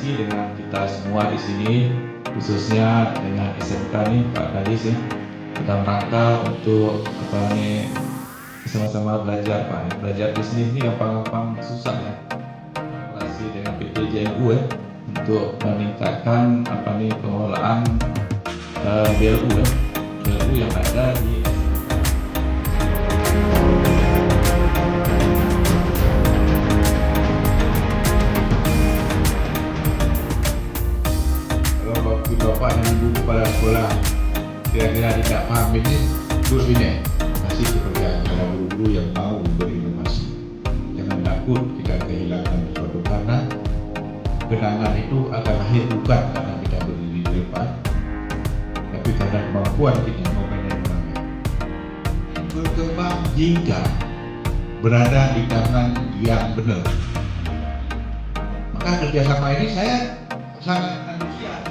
berkolaborasi dengan kita semua di sini, khususnya dengan SMK nih Pak Kadis ya, dalam rangka untuk sama-sama belajar Pak. Belajar bisnis ini gampang-gampang susah ya. Kolaborasi dengan PT JMU ya, untuk meningkatkan pengelolaan BLU ya, BLU yang ada di Bapak dan Ibu kepala sekolah kira-kira tidak paham ini, terus ini kasih pekerjaan kepada guru-guru yang mau berinovasi. Jangan takut jika kehilangan sesuatu, karena kenangan itu akan lahir bukan karena kita berdiri di depan, tapi karena kemampuan kita memanage orangnya. Berkembang jika berada di tangan yang benar. Maka kerjasama ini saya sangat antusias.